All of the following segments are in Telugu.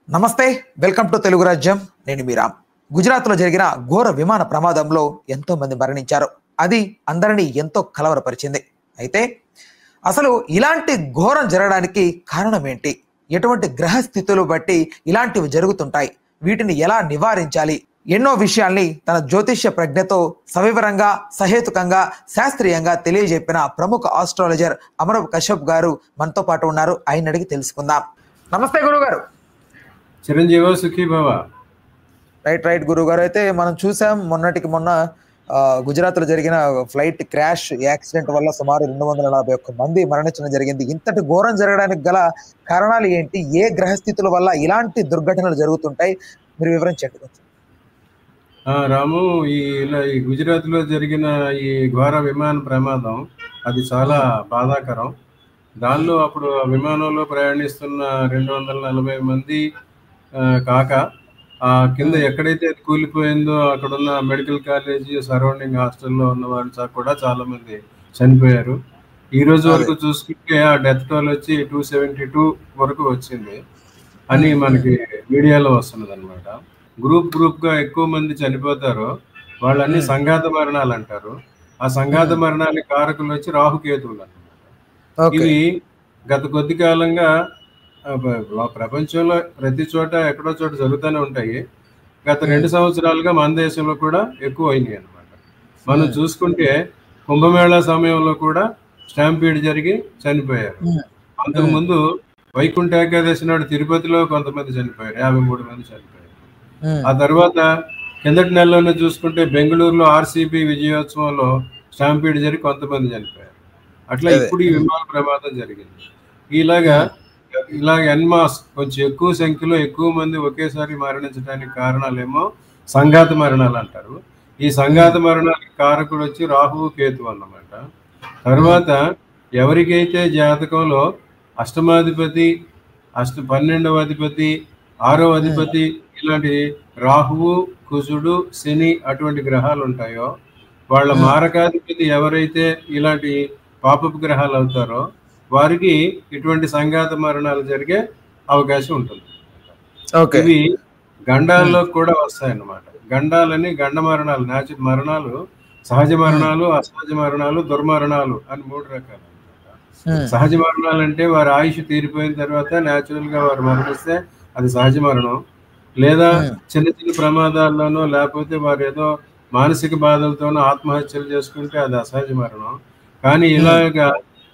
నమస్తే, వెల్కమ్ టు తెలుగు రాజ్యం. నేను మీరామ్. గుజరాత్లో జరిగిన ఘోర విమాన ప్రమాదంలో ఎంతో మంది మరణించారు. అది అందరినీ ఎంతో కలవరపరిచింది. అయితే అసలు ఇలాంటి ఘోరం జరగడానికి కారణం ఏంటి? ఎటువంటి గ్రహస్థితులు బట్టి ఇలాంటివి జరుగుతుంటాయి? వీటిని ఎలా నివారించాలి? ఎన్నో విషయాల్ని తన జ్యోతిష్య ప్రజ్ఞతో సవివరంగా, సహేతుకంగా, శాస్త్రీయంగా తెలియజెప్పిన ప్రముఖ ఆస్ట్రాలజర్ అమరవ్ కశ్యప్ గారు మనతో పాటు ఉన్నారు. ఆయన అడిగి తెలుసుకుందాం. నమస్తే గురుగారు. చిరంజీవి సుఖీ భవ. రైట్ గురుగారు. అయితే మనం చూసాం మొన్నటికి మొన్న గుజరాత్లో జరిగిన ఫ్లైట్ క్రాష్ యాక్సిడెంట్ వల్ల సుమారు 241 మంది మరణించడం జరిగింది. ఇంతటి ఘోరం జరగడానికి గల కారణాలు ఏంటి? ఏ గ్రహస్థితుల వల్ల ఇలాంటి దుర్ఘటనలు జరుగుతుంటాయి? మీరు వివరించండి. రాము, ఈ గుజరాత్లో జరిగిన ఈ ఘోర విమాన ప్రమాదం అది చాలా బాధాకరం. దానిలో అప్పుడు విమానంలో ప్రయాణిస్తున్న 240 మంది కాక కింద ఎక్కడైతే అది కూలిపోయిందో అక్కడున్న మెడికల్ కాలేజీ సరౌండింగ్ హాస్టల్లో ఉన్న వాళ్ళు కూడా చాలా మంది చనిపోయారు. ఈ రోజు వరకు చూసుకుంటే ఆ డెత్ టోల్ వచ్చి 272 వరకు వచ్చింది అని మనకి మీడియాలో వస్తున్నది అనమాట. గ్రూప్ గా ఎక్కువ మంది చనిపోతారో వాళ్ళన్ని సంఘాత మరణాలు అంటారు. ఆ సంఘాత మరణానికి కారకులు వచ్చి రాహుకేతువులు అన్నమాట. ఇవి గత కొద్ది కాలంగా ప్రపంచంలో ప్రతి చోట ఎక్కడో చోట జరుగుతూనే ఉంటాయి. గత 2 సంవత్సరాలుగా మన దేశంలో కూడా ఎక్కువ అయినాయి అనమాట. మనం చూసుకుంటే కుంభమేళా సమయంలో కూడా స్టాంపీడ్ జరిగి చనిపోయారు. అంతకుముందు వైకుంఠ ఏకాదశి నాడు తిరుపతిలో కొంతమంది చనిపోయారు, 53 మంది చనిపోయారు. ఆ తర్వాత కిందటి నెలలోనే చూసుకుంటే బెంగళూరులో ఆర్సీబీ విజయోత్సవంలో స్టాంపీడ్ జరిగి కొంతమంది చనిపోయారు. అట్లా ఇప్పుడు ఈ విమాన ప్రమాదం జరిగింది. ఇలాగ ఎన్మాస్ కొంచెం ఎక్కువ సంఖ్యలో ఎక్కువ మంది ఒకేసారి మరణించడానికి కారణాలేమో సంఘాత మరణాలు అంటారు. ఈ సంఘాత మరణానికి కారకుడు వచ్చి రాహువు కేతువు అన్నమాట. తర్వాత ఎవరికైతే జాతకంలో అష్టమాధిపతి, 12వ అధిపతి, 6వ అధిపతి ఇలాంటి రాహువు, కుజుడు, శని అటువంటి గ్రహాలు ఉంటాయో వాళ్ళ మారకాధిపతి ఎవరైతే ఇలాంటి పాపపు గ్రహాలు అవుతారో వారికి ఇటువంటి సంఘాత మరణాలు జరిగే అవకాశం ఉంటుంది. ఇవి గండాల్లో కూడా వస్తాయన్నమాట. గండాలని గండ మరణాలు, న్యాచురల్ మరణాలు, సహజ మరణాలు, అసహజ మరణాలు, దుర్మరణాలు అని 3 రకాలు. సహజ మరణాలు అంటే వారి ఆయుష్ తీరిపోయిన తర్వాత న్యాచురల్ గా వారు మరణిస్తే అది సహజ మరణం. లేదా చిన్న చిన్న ప్రమాదాల్లోనో లేకపోతే వారు ఏదో మానసిక బాధలతోనో ఆత్మహత్యలు చేసుకుంటే అది అసహజ మరణం. కానీ ఇలాగా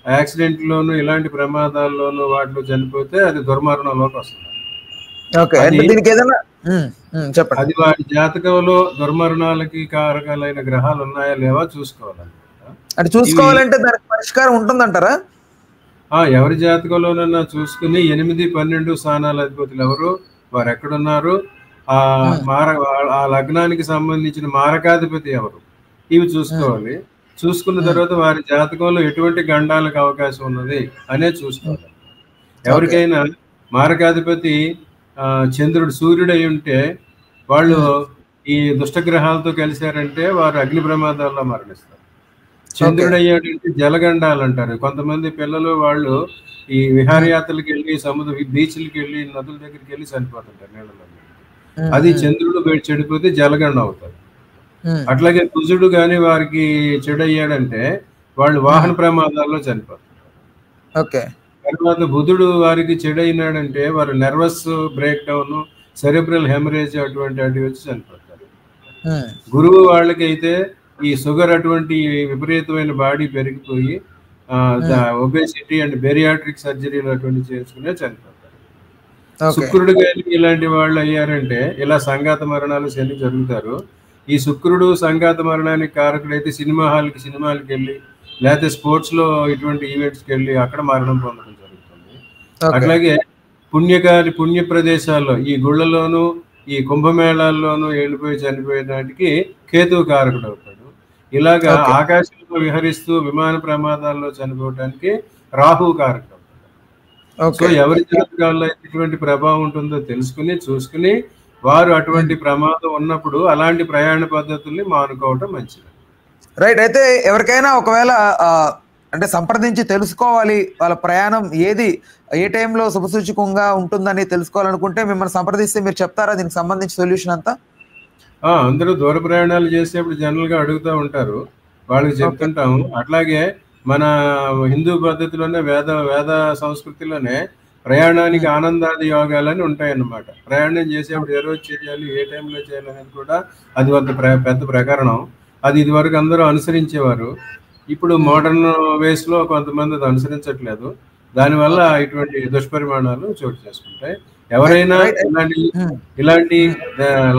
యాక్సిడెంట్లోను ఇలాంటి ప్రమాదాల్లోనూ వాటిలో చనిపోతే అది దుర్మరణంలోకి వస్తుంది. అది వారి జాతకంలో దుర్మరణాలకి కారకాలైన గ్రహాలు ఉన్నాయా లేవా చూసుకోవాలన్నమాట. చూసుకోవాలంటే దానికి పరిష్కారం ఉంటుందంటారా? ఎవరి జాతకంలోనన్నా చూసుకుని 8, 12 స్థానాల అధిపతులు ఎవరు, వారు ఎక్కడున్నారు, ఆ లగ్నానికి సంబంధించిన మారకాధిపతి ఎవరు, ఇవి చూసుకోవాలి. చూసుకున్న తర్వాత వారి జాతకంలో ఎటువంటి గండాలకు అవకాశం ఉన్నది అనేది చూసుకోవాలి. ఎవరికైనా మారకాధిపతి చంద్రుడు, సూర్యుడు అయి ఉంటే వాళ్ళు ఈ దుష్టగ్రహాలతో కలిశారంటే వారు అగ్ని ప్రమాదాల్లో మరణిస్తారు. చంద్రుడు అయ్యాడంటే జలగండాలు అంటారు. కొంతమంది పిల్లలు వాళ్ళు ఈ విహారయాత్రలకు వెళ్ళి బీచ్లకి వెళ్ళి నదుల దగ్గరికి వెళ్ళి చనిపోతుంటారు నీళ్ళలో. అది చంద్రుడు చెడిపోతే జలగండ అవుతారు. అట్లాగే కుజుడు గాని వారికి చెడయ్యాడంటే వాళ్ళు వాహన ప్రమాదాల్లో చనిపోతారు. తర్వాత బుధుడు వారికి చెడైనాడంటే వారు nervous break down, cerebral haemorrhage అటువంటివి వచ్చి చనిపోతారు. గురువు వాళ్ళకైతే ఈ షుగర్ అటువంటి విపరీతమైన బాడీ పెరిగిపోయి ఒబేసిటీ అండ్ బెరియాట్రిక్ సర్జరీలు అటువంటి చేసుకునే చనిపోతారు. శుక్రుడు కానీ ఇలాంటి వాళ్ళు అయ్యారంటే ఇలా సంఘాత మరణాలు శని జరుగుతారు. ఈ శుక్రుడు సంఘాత మరణానికి కారకుడైతే సినిమాలకి వెళ్ళి లేకపోతే స్పోర్ట్స్ లో ఇటువంటి ఈవెంట్స్కి వెళ్ళి అక్కడ మరణం పొందడం జరుగుతుంది. అట్లాగే పుణ్య ప్రదేశాల్లో ఈ గుళ్ళలోను ఈ కుంభమేళాల్లోనూ వెళ్ళిపోయి చనిపోయేదానికి కేతువు కారకుడు అవుతాడు. ఇలాగా ఆకాశంలో విహరిస్తూ విమాన ప్రమాదాల్లో చనిపోవడానికి రాహువు కారకుడు అవుతాడు. సో ఎవరి జాతకాల్లో ఎటువంటి ప్రభావం ఉంటుందో తెలుసుకుని చూసుకుని వారు అటువంటి ప్రమాదం ఉన్నప్పుడు అలాంటి ప్రయాణ పద్ధతుల్ని మానుకోవటం మంచిది. రైట్. అయితే ఎవరికైనా ఒకవేళ అంటే సంప్రదించి తెలుసుకోవాలి వాళ్ళ ప్రయాణం ఏది ఏ టైంలో శుభసూచకంగా ఉంటుందని తెలుసుకోవాలనుకుంటే మిమ్మల్ని సంప్రదిస్తే మీరు చెప్తారా దీనికి సంబంధించి సొల్యూషన్ అంతా? అందరూ దూర ప్రయాణాలు చేసేప్పుడు జనరల్‌గా అడుగుతా ఉంటారు. వాళ్ళకి ఓకే. చెప్తుంటాము. అట్లాగే మన హిందూ పద్ధతిలోనే వేద వేద సంస్కృతిలోనే ప్రయాణానికి హ్మ్. ఆనందాది యోగాలని ఉంటాయన్నమాట. ప్రయాణం చేసేప్పుడు ఏ రోజు చేయాలి, ఏ టైంలో చేయాలనేది కూడా అది పెద్ద ప్రకరణం. అది ఇదివరకు అందరూ అనుసరించేవారు. ఇప్పుడు హ్మ్. మోడర్న్ వేస్‌లో కొంతమంది అది అనుసరించట్లేదు. దానివల్ల ఓకే. ఇటువంటి దుష్పరిమాణాలు చోటు చేసుకుంటాయి. ఎవరైనా రైట్. ఇలాంటి హ్మ్. ఇలాంటి హ్మ్.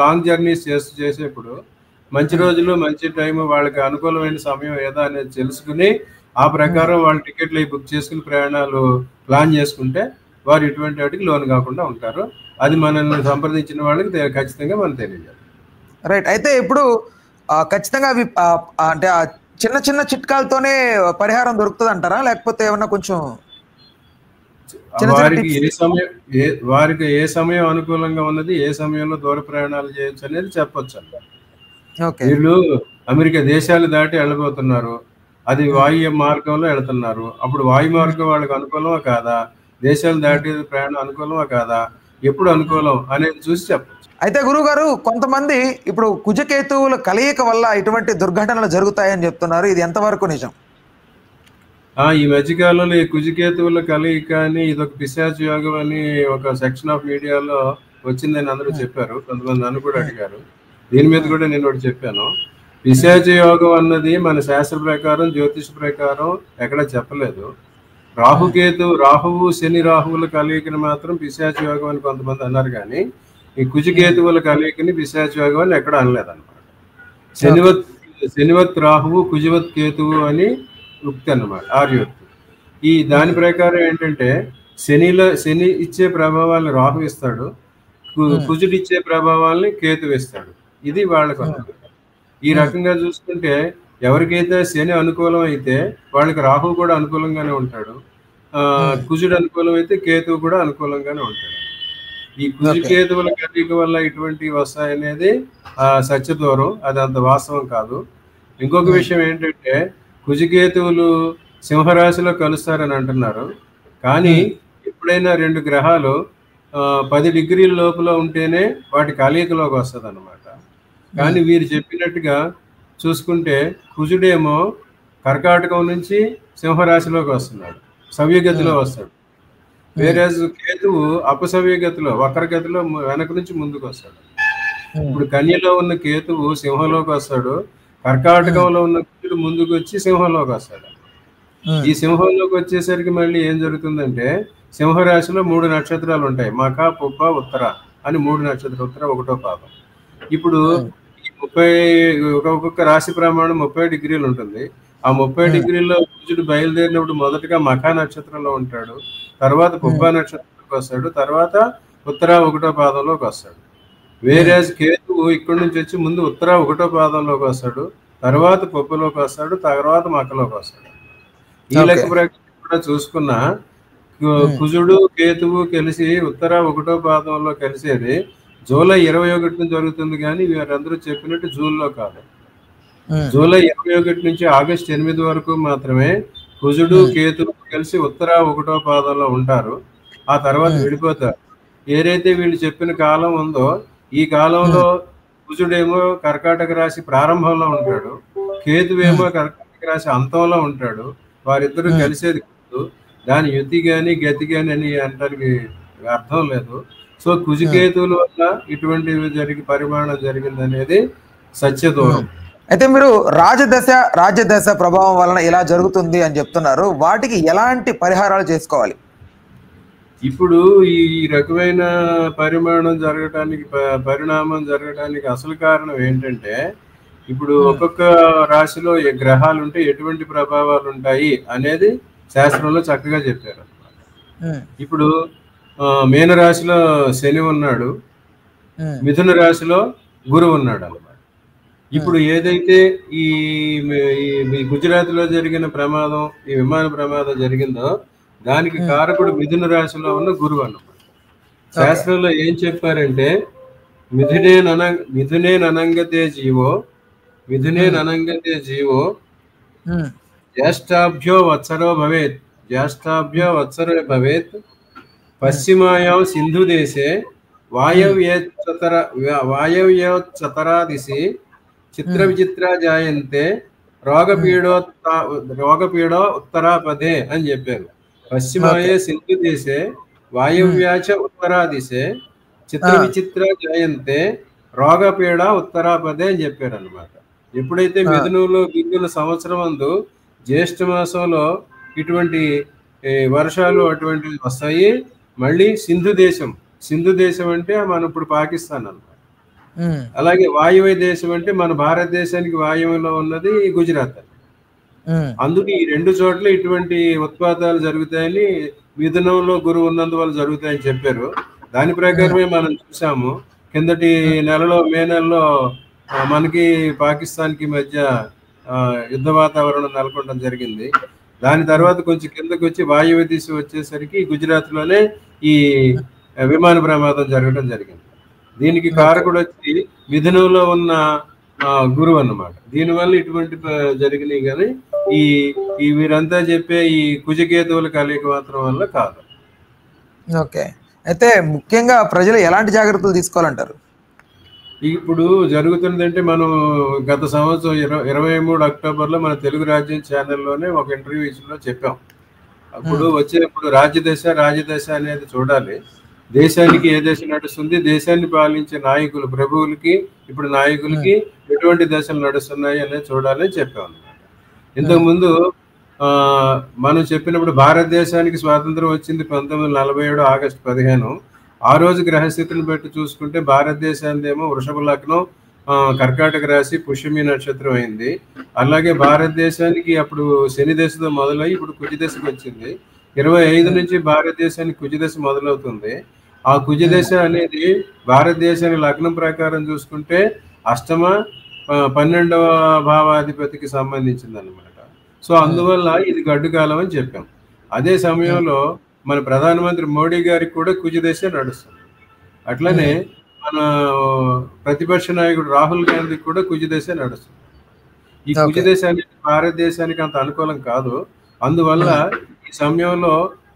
లాంగ్ జర్నీస్ చేసేప్పుడు మంచి హ్మ్. రోజులు, మంచి టైము, వాళ్ళకి అనుకూలమైన సమయం ఏదా అనేది తెలుసుకుని, ఆ హ్మ్. ప్రకారం వాళ్ళు టికెట్లు అయి బుక్ చేసుకుని ప్రయాణాలు ప్లాన్ చేసుకుంటే, వారు ఇటువంటి వాటికి లోను కాకుండా ఉంటారు. అది మనల్ని సంప్రదించిన వాళ్ళకి ఖచ్చితంగా మనం తెలియజేయాలి. రైట్. అయితే ఇప్పుడు ఖచ్చితంగా అవి అంటే చిన్న చిన్న చిట్కాలతోనే పరిహారం దొరుకుతదంటారా? లేకపోతే ఏమన్నా కొంచెం చిన్న చిన్న వారికి టిప్స్? ఏ సమయం వారికి ఏ సమయం అనుకూలంగా ఉన్నది, ఏ సమయంలో దూర ప్రయాణాలు చేయొచ్చు అనేది చెప్పొచ్చండి. ఓకే. వీళ్ళు అమెరికా దేశాలు దాటి వెళ్ళబోతున్నారు. అది హ్మ్. వాయు మార్గంలో వెళ్తున్నారు. అప్పుడు వాయు హ్మ్. మార్గం వాళ్ళకి అనుకూలమా కాదా? దేశాలు హ్మ్. దాటి ప్రయాణం అనుకూలమా కాదా? ఎప్పుడు హ్మ్. అనుకూలం అనేది చూసి చెప్పొచ్చు. అయితే గురువుగారు కొంతమంది ఇప్పుడు కుజకేతువుల కలయిక వల్ల ఇటువంటి దుర్ఘటనలు జరుగుతాయని చెప్తున్నారు. ఇది ఎంతవరకు నిజం? ఈ మధ్య కాలంలో ఈ కుజికేతువుల కలయిక అని ఇదొక పిశాచ యోగం అని ఒక సెక్షన్ ఆఫ్ మీడియాలో వచ్చిందని అందరూ హ్మ్. చెప్పారు. కొంతమంది నన్ను కూడా హ్మ్. అడిగారు. దీని మీద హ్మ్. కూడా నేను ఒకటి చెప్పాను. హ్మ్. పిశాచ యోగం అన్నది మన శాస్త్ర ప్రకారం, జ్యోతిష ప్రకారం ఎక్కడ చెప్పలేదు. హ్మ్. రాహువు, శని రాహువుల కలయికని మాత్రం పిశాచ యోగం అని కొంతమంది అన్నారు గానీ, ఈ హ్మ్. కుజికేతువుల కలయికని పిశాచ యోగం అని ఎక్కడ అనలేదన్నమాట. ఓకే. శనివత్ శనివత్ రాహువు, కుజవత్ కేతువు అని ఉక్తి అన్నమాట. ఆర్యోక్తి. దాని హ్మ్. ప్రకారం ఏంటంటే, శని ఇచ్చే ప్రభావాల్ని రాహు ఇస్తాడు. హ్మ్. కుజుడిచ్చే ప్రభావాల్ని కేతువు ఇస్తాడు. ఇది హ్మ్. వాళ్ళకున్నది. ఈ హ్మ్. రకంగా చూసుకుంటే ఎవరికైతే శని అనుకూలం అయితే వాళ్ళకి రాహువు కూడా అనుకూలంగానే ఉంటాడు. హ్మ్. కుజుడు అనుకూలమైతే కేతువు కూడా అనుకూలంగానే ఉంటాడు. ఈ ఓకే. కుజకేతువుల కలయిక వల్ల ఇటువంటివి వస్తాయనేది సత్యదూరం. అది అంత వాస్తవం కాదు. ఇంకొక హ్మ్. విషయం ఏంటంటే కుజకేతువులు సింహరాశిలో కలుస్తారని అంటున్నారు. కానీ హ్మ్. ఎప్పుడైనా 2 గ్రహాలు 10 డిగ్రీల లోపల ఉంటేనే వాటి కలయికలోకి వస్తదన్నమాట. హ్మ్. కానీ వీరు చెప్పినట్టుగా చూసుకుంటే కుజుడేమో కర్కాటకం నుంచి సింహరాశిలోకి వస్తున్నాడు. సవ్యగతిలో హ్మ్. వస్తాడు. హ్మ్. వేరేజ్ కేతువు అపసవ్యగతిలో వక్రగతిలో వెనక నుంచి ముందుకొస్తాడు. హ్మ్. ఇప్పుడు కన్యలో ఉన్న కేతువు సింహంలోకి వస్తాడు. హ్మ్. కర్కాటకంలో ఉన్న కుజుడు ముందుకొచ్చి సింహంలోకి వస్తాడు. హ్మ్. ఈ సింహంలోకి వచ్చేసరికి మళ్ళీ ఏం జరుగుతుందంటే సింహరాశిలో 3 నక్షత్రాలు ఉంటాయి. మఖ, పుబ్బ, ఉత్తర అని 3 నక్షత్రాలు. ఉత్తర ఒకటో పాదం. ఇప్పుడు హ్మ్. ఈ 30 ఒక్కొక్క రాశి ప్రమాణం 30 డిగ్రీలు ఉంటుంది. ఆ 30 హ్మ్. డిగ్రీల్లో కుజుడు బయలుదేరినప్పుడు మొదటగా మఖ నక్షత్రంలో ఉంటాడు. తర్వాత పుబ్బ హ్మ్. నక్షత్రంలోకి వస్తాడు. తర్వాత ఉత్తర ఒకటో పాదంలోకి వస్తాడు. హ్మ్. వేరేజ్ కేతువు ఇక్కడి నుంచి వచ్చి ముందు ఉత్తర ఒకటో పాదంలోకి వస్తాడు. తర్వాత పుబ్బలోకి వస్తాడు. తర్వాత మకలోకి వస్తాడు. ఈ ఓకే. లెక్క ప్రకారం కూడా చూసుకున్నా హ్మ్. కుజుడు, కేతువు కలిసి ఉత్తర ఒకటో పాదంలో కలిసేది జూలై 21 జరుగుతుంది గానీ, వీరందరూ చెప్పినట్టు జూన్‌లో కాదు. హ్మ్. జూలై 21 నుంచి ఆగస్టు 8 వరకు మాత్రమే కుజుడు, హ్మ్. కేతువు కలిసి ఉత్తర ఒకటో పాదంలో ఉంటారు. ఆ తర్వాత హ్మ్. విడిపోతారు. ఏదైతే వీళ్ళు చెప్పిన కాలం ఉందో, ఈ హ్మ్. కాలంలో కుజుడేమో కర్కాటక రాశి ప్రారంభంలో ఉంటాడు. కేతువేమో హ్మ్. కర్కాటక రాశి అంతంలో ఉంటాడు. వారిద్దరూ హ్మ్. కలిసేది కాదు. దాని యుతి గాని, గతి గాని అని అనటానికి అర్థం లేదు. సో, హ్మ్. కుజకేతువుల వల్ల ఇటువంటివి పరిమాణం జరిగిందనేది హ్మ్. సత్యదూరం. అయితే మీరు రాజదశ ప్రభావం వలన ఇలా జరుగుతుంది అని చెప్తున్నారు. వాటికి ఎలాంటి పరిహారాలు చేసుకోవాలి? ఇప్పుడు ఈ రకమైన పరిణామం జరగటానికి అసలు కారణం ఏంటంటే, ఇప్పుడు హ్మ్. ఒక్కొక్క రాశిలో ఏ గ్రహాలుంటే ఎటువంటి ప్రభావాలుంటాయి అనేది శాస్త్రంలో చక్కగా చెప్పారనమాట. హ్మ్. ఇప్పుడు మీనరాశిలో శని ఉన్నాడు. హ్మ్. మిథున రాశిలో గురువున్నాడనమాట. హ్మ్. ఇప్పుడు ఏదైతే ఈ ఈ గుజరాత్‌లో జరిగిన ప్రమాదం, ఈ విమాన ప్రమాదం జరిగిందో, దానికి హ్మ్. కారకుడు మిథున రాశిలో ఉన్న గురువన్నమాట. ఓకే. శాస్త్రంలో ఏం చెప్పారంటే, మిథునే ననంగతే జీవో, మిథునే హ్మ్. ననంగతే జీవో హ్మ్. ज्येष्ठाभ्यो वत्सरो भवेत्, ज्येष्ठाभ्यो वत्सरो भवेत्, पश्चिमायां सिन्धुदेशे वायव्योत्तरा दिशि चित्रविचित्रा जायन्ते రోగపీడో ఉత్తరాపదే అని చెప్పారు. పశ్చిమాయే సింధు దేశే వాయవ్యాచ ఉత్తరా దిశే చిత్ర విచిత్ర జాయంతే రోగపీడ ఉత్తరాపదే అని చెప్పారు అనమాట. ఎప్పుడైతే మిథునంలో గిగ్గుల సంవత్సరం అందు జ్యేష్ఠ మాసంలో ఇటువంటి వర్షాలు అటువంటివి వస్తాయి. మళ్ళీ సింధు దేశం అంటే మనం ఇప్పుడు పాకిస్తాన్ అన్నమాట. అలాగే వాయువ్య దేశం అంటే మన భారతదేశానికి వాయువ్యంలో ఉన్నది గుజరాత్. అందుకు ఈ రెండు చోట్ల ఇటువంటి ఉత్పాతాలు జరుగుతాయని, మిథునంలో గురువు ఉన్నందువల్ల జరుగుతాయని చెప్పారు. దాని ప్రకారమే మనం చూసాము. కిందటి నెలలో మే నెలలో మనకి పాకిస్తాన్కి మధ్య యుద్ధ వాతావరణం నెలకొనడం జరిగింది. దాని తర్వాత కొంచెం కిందకి వచ్చి వాయువ్య దిశ వచ్చేసరికి గుజరాత్లోనే ఈ విమాన ప్రమాదం జరగడం జరిగింది. దీనికి కారకుడు వచ్చి మిథునంలో ఉన్న గురువు అన్నమాట. దీనివల్ల ఇటువంటి జరిగినాయి కానీ ఈ వీరంతా చెప్పే ఈ కుజకేతువుల కలయిక మాత్రం వల్ల కాదు. ఓకే, అయితే ముఖ్యంగా ప్రజలు ఎలాంటి జాగ్రత్తలు తీసుకోవాలంటారు? ఇప్పుడు జరుగుతుందంటే మనం గత సంవత్సరం 23 అక్టోబర్లో మన తెలుగు రాజ్యం ఛానల్లోనే ఒక ఇంటర్వ్యూ ఇచ్చిన చెప్పాం. అప్పుడు వచ్చేప్పుడు రాజదశ అనేది చూడాలి. దేశానికి ఏ దేశం నడుస్తుంది, దేశాన్ని పాలించే నాయకులు ప్రభువులకి ఇప్పుడు నాయకులకి ఎటువంటి దశలు నడుస్తున్నాయి అనేది చూడాలని చెప్పాం. ఇంతకుముందు మనం చెప్పినప్పుడు భారతదేశానికి స్వాతంత్రం వచ్చింది 1947 ఆగస్టు 15. ఆ రోజు గ్రహస్థితిని బట్టి చూసుకుంటే భారతదేశానికి ఏమో వృషభ లగ్నం, కర్కాటక రాశి, పుష్యమి నక్షత్రం అయింది. అలాగే భారతదేశానికి అప్పుడు శని దశతో మొదలై ఇప్పుడు కుజదశకు వచ్చింది. 25 నుంచి భారతదేశానికి కుజదశ మొదలవుతుంది. ఆ కుజదశ అనేది భారతదేశానికి లగ్నం ప్రకారం చూసుకుంటే అష్టమ 12వ భావాధిపతికి సంబంధించింది అనమాట. సో అందువల్ల ఇది గడ్డు కాలం అని చెప్పాం. అదే సమయంలో మన ప్రధానమంత్రి మోడీ గారికి కూడా కుజదశ నడుస్తుంది. అట్లనే మన ప్రతిపక్ష నాయకుడు రాహుల్ గాంధీకి కూడా కుజదశ నడుస్తుంది. ఈ కుజదశ అనేది భారతదేశానికి అంత అనుకూలం కాదు. అందువల్ల ఈ సమయంలో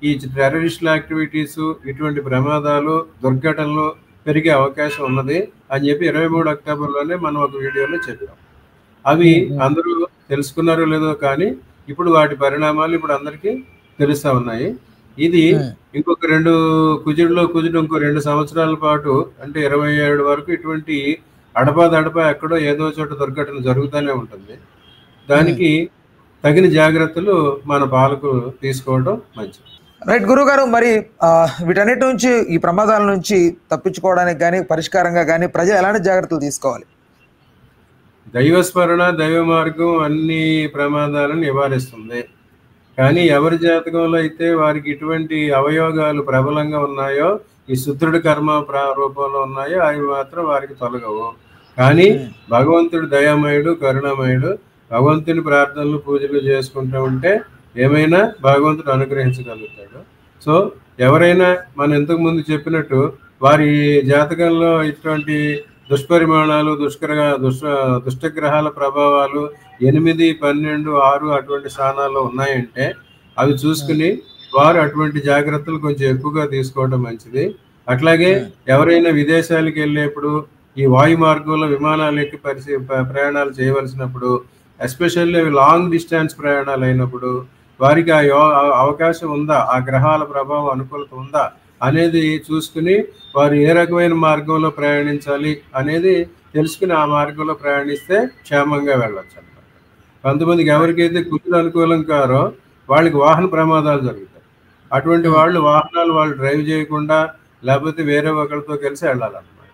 ఈ టెర్రరిస్టుల యాక్టివిటీస్, ఇటువంటి ప్రమాదాలు, దుర్ఘటనలు పెరిగే అవకాశం ఉన్నది అని చెప్పి 23 అక్టోబర్లోనే మనం ఒక వీడియోలో చెప్పాం. అవి అందరూ తెలుసుకున్నారో లేదో కానీ ఇప్పుడు వాటి పరిణామాలు ఇప్పుడు అందరికీ తెలుస్తా ఉన్నాయి. ఇది ఇంకొక కుజుడు ఇంకో 2 సంవత్సరాల పాటు అంటే 27 వరకు ఇటువంటి అడపా ఎక్కడో ఏదో చోట దుర్ఘటన జరుగుతూనే ఉంటుంది. దానికి తగిన జాగ్రత్తలు మన పాలకులు తీసుకోవడం మంచిది. రైట్ గురువు గారు, మరి వీటన్నిటి నుంచి, ఈ ప్రమాదాల నుంచి తప్పించుకోవడానికి కానీ పరిష్కారంగా కానీ ప్రజలు ఎలాంటి జాగ్రత్తలు తీసుకోవాలి? దైవస్మరణ, దైవ మార్గం అన్ని ప్రమాదాలను నివారిస్తుంది. కానీ ఎవరి జాతకంలో అయితే వారికి ఇటువంటి అవయోగాలు ప్రబలంగా ఉన్నాయో, ఈ శుద్రుడి కర్మ రూపంలో ఉన్నాయో అవి మాత్రం వారికి తొలగవు. కానీ భగవంతుడు దయామయుడు, కరుణామయుడు. భగవంతుని ప్రార్థనలు, పూజలు చేసుకుంటూ ఉంటే ఏమైనా భగవంతుడు అనుగ్రహించగలుగుతాడు. సో ఎవరైనా మనం ఇంతకు ముందు చెప్పినట్టు వారి జాతకంలో ఇటువంటి దుష్పరిమాణాలు, దుష్టగ్రహాల ప్రభావాలు 8, 12, 6 అటువంటి స్థానాల్లో ఉన్నాయంటే అవి చూసుకుని వారు అటువంటి జాగ్రత్తలు కొంచెం ఎక్కువగా తీసుకోవడం మంచిది. అట్లాగే ఎవరైనా విదేశాలకు వెళ్ళేప్పుడు ఈ వాయు మార్గంలో విమానాలు ఎక్కి ప్రయాణాలు చేయవలసినప్పుడు, ఎస్పెషల్లీ లాంగ్ డిస్టెన్స్ ప్రయాణాలు అయినప్పుడు వారికి ఆ అవకాశం ఉందా, ఆ గ్రహాల ప్రభావం అనుకూలత ఉందా అనేది చూసుకుని వారు ఏ రకమైన మార్గంలో ప్రయాణించాలి అనేది తెలుసుకుని ఆ మార్గంలో ప్రయాణిస్తే క్షేమంగా వెళ్ళొచ్చు అన్నమాట. కొంతమందికి ఎవరికైతే కుజుడు అనుకూలం కారో వాళ్ళకి వాహన ప్రమాదాలు జరుగుతాయి. అటువంటి వాహనాలు వాళ్ళు డ్రైవ్ చేయకుండా లేకపోతే వేరే ఒకరితో కలిసి వెళ్ళాలన్నమాట.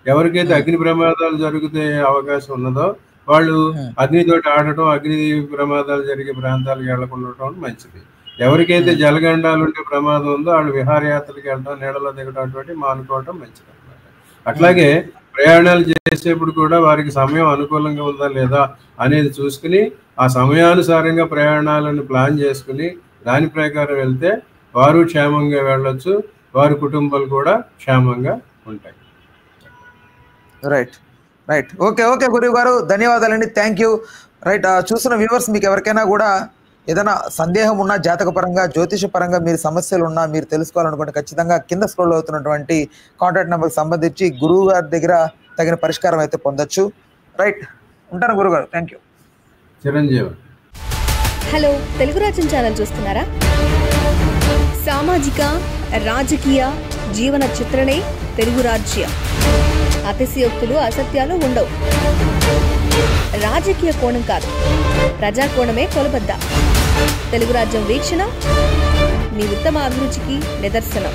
ఎవరికైతే అగ్ని ప్రమాదాలు జరిగితే అవకాశం ఉన్నదో వాళ్ళు అగ్నితోటి ఆడటం, అగ్ని ప్రమాదాలు జరిగే ప్రాంతాలకు వెళ్లకుండా మంచిది. ఎవరికైతే జలగండాలు ఉంటే ప్రమాదం ఉందో వాళ్ళు విహారయాత్రలకు వెళ్ళడం, నీడలో దిగడం అటువంటి మానుకోవడం మంచిది అన్నమాట. అట్లాగే ప్రయాణాలు చేసేప్పుడు కూడా వారికి సమయం అనుకూలంగా ఉందా లేదా అనేది చూసుకుని ఆ సమయానుసారంగా ప్రయాణాలను ప్లాన్ చేసుకుని దాని ప్రకారం వెళ్తే వారు క్షేమంగా వెళ్ళొచ్చు, వారి కుటుంబాలు కూడా క్షేమంగా ఉంటాయి. రైట్ ఓకే గురువు గారు, ధన్యవాదాలండి. Thank you. రైట్, చూస్తున్న వ్యూవర్స్ మీకు ఎవరికైనా కూడా ఏదైనా సందేహం ఉన్నా, జాతకపరంగా జ్యోతిషపరంగా మీరు సమస్యలు ఉన్నా, మీరు తెలుసుకోవాలనుకుంటే ఖచ్చితంగా కింద స్క్రోల్ అవుతున్నటువంటి కాంటాక్ట్ నెంబర్కి సంబంధించి గురువు గారి దగ్గర తగిన పరిష్కారం అయితే పొందొచ్చు. రైట్, ఉంటాను గురుగారు. Thank you. Chiranjeevi. Hello, Telugu రాజ్యం ఛానల్ చూస్తున్నారా? సామాజిక, రాజకీయ, జీవన చిత్రణే తెలుగు రాజ్యం. అతిశయోక్తులు, అసత్యాలు ఉండవు. రాజకీయ కోణం కాదు, ప్రజా కోణమే కొలబద్ద. తెలుగు రాజ్యం వీక్షణ మీ ఉత్తమ అభిరుచికి నిదర్శనం.